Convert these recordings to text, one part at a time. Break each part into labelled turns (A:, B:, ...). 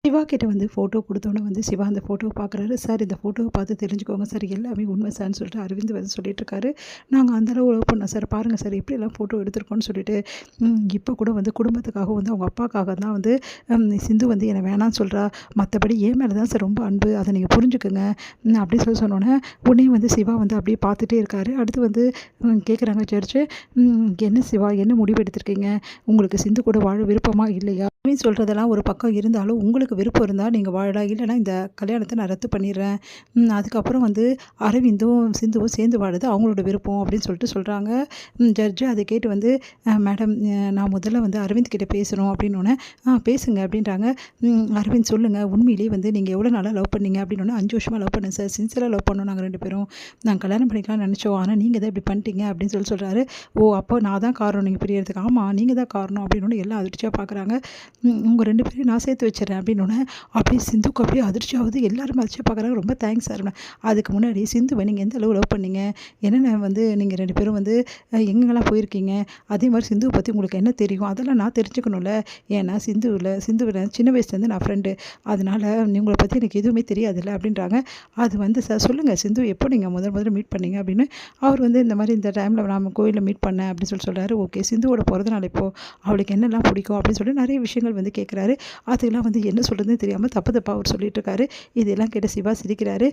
A: சிவா கிட்ட வந்து ஃபோட்டோ குடுத்தோனே வந்து சிவா அந்த ஃபோட்டோவ பார்க்குறாரு. சார் இந்த ஃபோட்டோவ பார்த்து தெரிஞ்சுக்கோங்க சார். எல்லாமே உண்மை சார்ன்னு சொல்லிட்டு அரவிந்த் வந்து சொல்லிட்டுருக்காரு. நாங்க அந்த அளவு லவ் பண்ணோம் சார். பாருங்க சார் எப்படியெல்லாம் ஃபோட்டோ எடுத்திருக்கோம்னு சொல்லிட்டு, இப்போ கூட வந்து குடும்பத்துக்காக வந்து அவங்க அப்பாக்காக தான் வந்து சிந்து வந்து என்ன வேணான்னு சொல்றா. மத்தபடி என் மேல தான் சார் ரொம்ப அன்பு. அத நீங்க புரிஞ்சுக்கங்க. அப்படின்னு சொல்லி சொன்னோனே, உடனே வந்து சிவா வந்து அப்படியே பார்த்துட்டே இருக்காரு. அடுத்து வந்து கேட்குறாங்க ஜட்ஜு, என்ன சிவா என்ன முடிவு எடுத்திருக்கீங்க? உங்களுக்கு சிந்து கூட வாழ விருப்பமா இல்லையா? அப்படின்னு சொல்றதெல்லாம் ஒரு பக்கம் இருந்தாலும், உங்களுக்கு விருப்பம் இருந்தா நீங்க வாழலாம். இல்லன்னா இந்த கல்யாணத்த நான் ரத்து பண்ணிடுறேன். அதுக்கப்புறம் வந்து அரவிந்தும், சிந்துவும் சேர்ந்து வாழுது அவங்களோட விருப்பம் அப்படின்னு சொல்லிட்டு சொல்றாங்க. ஜட்ஜு அத கேட்டு வந்து மேடம் நான் முதல்ல வந்து அரவிந்த் கிட்ட பேசணும் அப்படின்னோனே, பேசுங்க அப்படின்றாங்க. அரவிந்த் சொல்லுங்க உண்மையிலேயே வந்து நீங்க எவ்வளோ நாளா லவ் பண்ணீங்க? அப்படின்னோனே 5 வருஷமா லவ் பண்ணேன் சார். சின்சியரா லவ் பண்ணோம் நாங்க 2 பேரும். நாங்க கல்யாணம் பண்ணிக்கலாம்னு நெனச்சோம். ஆனா நீங்க தான் இப்படி பண்ணிட்டீங்க அப்படின்னு சொல்றாரு. ஓ! அப்போ நான் தான் காரணம் நீங்க பிரியறதுக்கு. ஆமா நீங்க தான் காரணம் அப்படின்னோனே எல்லாம் அதிர்ச்சியா பார்க்குறாங்க. உங்க 2 பேரையும் நான் சேர்த்து வச்சுர்றேன் அப்படின்னோனே, அப்படியே சிந்துக்கு அப்படியே அதிர்ச்சி ஆகுது. எல்லாரும் அதிர்ச்சியா பார்க்குறாங்க. ரொம்ப தேங்க்ஸ் சார். அதுக்கு முன்னாடி சிந்துவ நீங்க எந்த அளவு லவ் பண்ணீங்க? என்னென்ன வந்து நீங்க 2 பேரும் வந்து எங்கெங்கலாம் போயிருக்கீங்க? அதே மாரி சிந்துவ பத்தி உங்களுக்கு என்ன தெரியும்? அதெல்லாம் நான் தெரிஞ்சுக்கணும்ல. ஏன்னா சிந்துவ சின்ன வயசுலேருந்து நான் ஃப்ரெண்டு. அதனால உங்கள பத்தி எனக்கு எதுவுமே தெரியாதுல்ல அப்படின்றாங்க. அது வந்து சார் சொல்லுங்க சிந்துவ எப்போ நீங்க முதல்ல மீட் பண்ணீங்க? அப்படின்னு அவர் வந்து இந்த மாரி இந்த டைம்ல நான் கோயில்ல மீட் பண்ணேன் அப்படின்னு சொல்றாரு. ஓகே சிந்துவோட பிறந்த நாள் எப்போ? அவளுக்கு என்னலாம் பிடிக்கும்? அப்படின்னு சொல்லி நிறைய விஷயங்கள் வந்து கேட்குறாரு. அதெல்லாம் வந்து என்ன சொல்றதுன்னு தெரியாம தப்பு தப்பா அவர் சொல்லிட்டு இருக்காரு. இதெல்லாம் கேட்டு சிவா சிரிக்கிறாரு.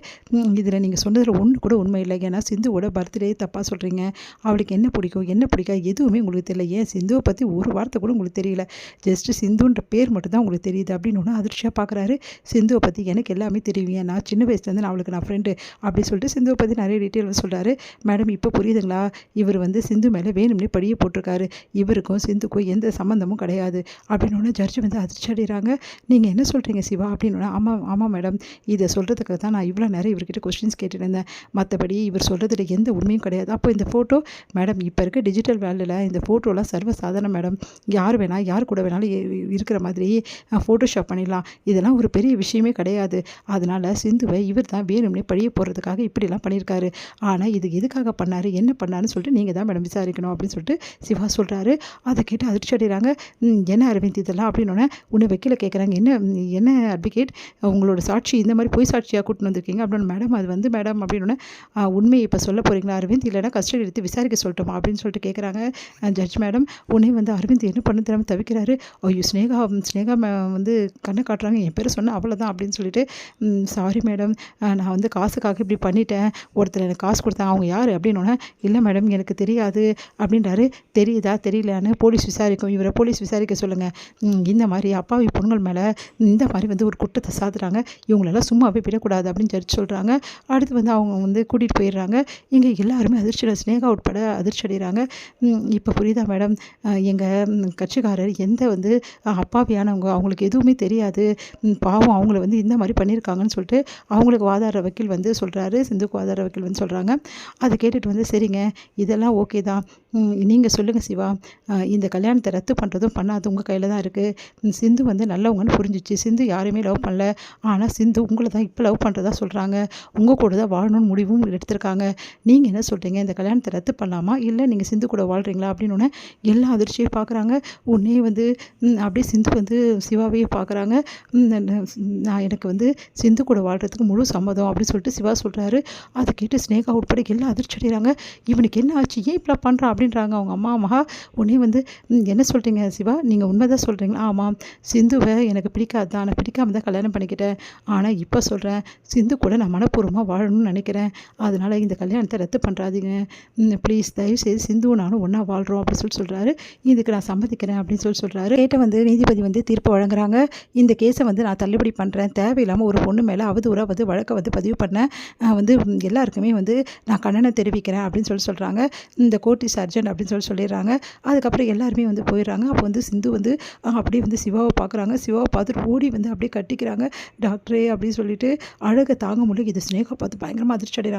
A: இதில் நீங்க சொன்னதுல ஒண்ணு கூட உண்மை இல்ல. ஏன்னா சிந்துவோட பர்த்டே தப்பா சொல்றீங்க. அவளுக்கு என்ன பிடிக்கும்? என்ன பிடிக்காது? எதுவுமே உங்களுக்கு தெரியல. ஏன் சிந்துவ பத்தி ஒரு வார்த்தை கூட உங்களுக்கு தெரியல. ஜஸ்ட் சிந்துன்ற பேர் மட்டும் தான் உங்களுக்கு தெரியுது அப்படின்னு அதிர்ச்சியா பார்க்குறாரு. சிந்துவ பத்தி எனக்கு எல்லாமே தெரியும். ஏன்னா சின்ன வயசுலேருந்து நான் அவளுக்கு நான் ஃப்ரெண்டு அப்படின்னு சொல்லிட்டு சிந்துவ பத்தி நிறைய டீட்டெயில் சொல்றாரு. மேடம் இப்போ புரியுதுங்களா? இவர் வந்து சிந்து மேல வேணும்னே பழிய போட்டிருக்காரு. இவருக்கும் சிந்துக்கும் எந்த சம்மந்தமும் கிடையாது அப்படின்னு ஜட்ஜ் வந்து அதிர்ச்சி அடைகிறாங்க. நீங்க என்ன சொல்றீங்க சிவா? அப்படின்னு ஆமா ஆமா மேடம். இதை சொல்றதுக்கு தான் நான் இவ்வளோ நேரம் இவர்கிட்ட கொஸ்டின்ஸ் கேட்டுட்டு இருந்தேன். மற்றபடி இவர் சொல்றதுல எந்த உண்மையும் கிடையாது. அப்போ இந்த ஃபோட்டோ மேடம் இப்போ இருக்க டிஜிட்டல் வேர்ல்டில் இந்த ஃபோட்டோலாம் சர்வசாதாரண மேடம். யார் வேணா யார் கூட வேணாலும் இருக்கிற மாதிரி ஃபோட்டோஷாப் பண்ணிடலாம். இதெல்லாம் ஒரு பெரிய விஷயமே கிடையாது. அதனால சிந்துவை இவர் தான் வேணும்னே பழிய போடுறதுக்காக இப்படிலாம் பண்ணியிருக்காரு. ஆனால் இது எதுக்காக பண்ணாரு என்ன பண்ணாருன்னு சொல்லிட்டு நீங்கள் தான் மேடம் விசாரிக்கணும் அப்படின்னு சொல்லிட்டு சிவா சொல்கிறாரு. அதை கேட்டு அதிர்ச்சி அடைகிறாங்க. என்ன அரவிந்த் இதெல்லாம் அப்படின்னோடனே உன்னை வக்கீல கேட்குறாங்க. என்ன அட்வொகேட் உங்களோட சாட்சி இந்த மாதிரி பொய் சாட்சியாக கூட்டின்னு வந்திருக்கீங்க அப்படின்னு. மேடம் அது வந்து மேடம் அப்படின்னோடனே உண்மையை இப்போ சொல்ல போகிறீங்களா அரவிந்த்? இல்லைனா கஸ்டடி எடுத்து விசாரிக்க சொல்லட்டுமா அப்படின்னு சொல்லிட்டு கேட்குறாங்க. ஜட்ஜ் மேடம் உடனே வந்து அரவிந்த் என்ன பண்ண தெரியாமல் தவிக்கிறாரு. ஐயோ ஸ்னேகா வந்து கண்ணை காட்டுறாங்க. என் பேரை சொன்னால் அவ்வளோதான் அப்படின்னு சொல்லிட்டு சாரி மேடம் நான் வந்து காசுக்காக இப்படி பண்ணிட்டேன். ஒருத்தர் எனக்கு காசு கொடுத்தாங்க. அவங்க யார் அப்படின்னோடனே இல்லை மேடம் எனக்கு தெரியாது அப்படின்றாரு. தெரியுதா தெரியலான்னு போலீஸ் விசாரிக்கும். இவரை போலீஸ் விசாரிக்க சொல்லுங்கள். இந்த மாதிரி அப்பாவி பொண்ணுங்கள் மேலே இந்த மாதிரி வந்து ஒரு குற்றத்தை சாத்துறாங்க. இவங்களெல்லாம் சும்மாவே விடக்கூடாது அப்படின்னு ஜட்ஜ் சொல்கிறாங்க. அடுத்து வந்து அவங்க வந்து கூட்டிகிட்டு போயிடுறாங்க. இங்கே எல்லாருமே அதிர்ச்சியில் ஸ்னேகா உட்பட அதிர்ச்சி அடைகிறாங்க. இப்போ புரியுதா மேடம்? எங்கள் கட்சிக்காரர் எந்த வந்து அப்பாவியானவங்க அவங்களுக்கு எதுவுமே தெரியாது. பாவம் அவங்கள வந்து இந்த மாதிரி பண்ணியிருக்காங்கன்னு சொல்லிட்டு அவங்களுக்கு வாதாடுற வக்கீல் வந்து சொல்கிறாரு. சிந்துக்கு வாதாடுற வக்கீல் வந்து சொல்கிறாங்க. அதை கேட்டுட்டு வந்து சரிங்க இதெல்லாம் ஓகே தான். நீங்கள் சொல்லுங்கள் சிவா. இந்த கல்யாணத்தை ரத்து பண்ணுறதும் பண்ணாது உங்கள் கையில் தான் இருக்குது. சிந்து வந்து நல்லவங்கன்னு புரிஞ்சிச்சு. சிந்து யாரையுமே லவ் பண்ணல. ஆனால் சிந்து உங்களை தான் இப்போ லவ் பண்ணுறதா சொல்கிறாங்க. உங்கள் கூட தான் வாழணும்னு முடிவும் எடுத்திருக்காங்க. நீங்கள் என்ன சொல்கிறீங்க? இந்த கல்யாணத்தை ரத்து பண்ணலாமா இல்லை நீங்கள் சிந்து கூட வாழ்கிறீங்களா அப்படின்னு எல்லா அதிர்ச்சியை பார்க்குறாங்க. உடனே வந்து அப்படியே சிந்து வந்து சிவாவையே பார்க்குறாங்க. நான் எனக்கு வந்து சிந்து கூட வாழ்கிறதுக்கு முழு சம்மதம் அப்படின்னு சொல்லிட்டு சிவா சொல்கிறாரு. அதை கேட்டு ஸ்னேகா உட்பட எல்லாம் அதிர்ச்சி அடைகிறாங்க. இவனுக்கு என்ன ஆச்சு? ஏன் இப்படிலாம் பண்ணுறான் அப்படின்றாங்க அவங்க அம்மா மகா. உடனே வந்து என்ன சொல்கிறீங்க சிவா? நீங்கள் உண்மை தான் சொல்கிறீங்களா? ஆமாம் சிந்துவை எனக்கு பிடிக்காது தான். நான் பிடிக்காம தான் கல்யாணம் பண்ணிக்கிட்டேன். ஆனால் இப்போ சொல்கிறேன் சிந்து கூட நான் மனப்பூர்வமாக வாழணும்னு நினைக்கிறேன். அதனால் இந்த கல்யாணத்தை ரத்து பண்ணுறாதீங்க ப்ளீஸ். தயவுசெய்து சிந்துவும் நானும் ஒன்றா வாழ்கிறோம் அப்படின்னு சொல்கிறாரு. இதுக்கு நான் சம்மதிக்கிறேன் அப்படின்னு சொல்கிறாரு. கேட்ட வந்து நீதிபதி வந்து தீர்ப்பு வழங்குறாங்க. இந்த கேஸை வந்து நான் தள்ளுபடி பண்ணுறேன். தேவையில்லாமல் ஒரு பொண்ணு மேலே அவதூறாக வந்து வழக்கை வந்து பதிவு பண்ண வந்து எல்லாருக்குமே வந்து நான் கண்டனம் தெரிவிக்கிறேன் அப்படின்னு சொல்கிறாங்க. இந்த கோர்ட் சர்ஜன் அப்படின்னு சொல்லிடுறாங்க. அதுக்கப்புறம் எல்லாருமே வந்து போயிடுறாங்க. அப்போ வந்து சிந்து வந்து அப்படியே வந்து சிவாவை பார்க்குறாங்க. சிவாவை பார்த்துட்டு ஓடி வந்து அப்படியே கட்டிக்கிறாங்க. டாக்டரே அப்படின்னு சொல்லிட்டு அழகை தாங்க முடியல. இது ஸ்னேகா பார்த்து பயங்கரமாக அதிர்ச்சி அடைகிறாங்க.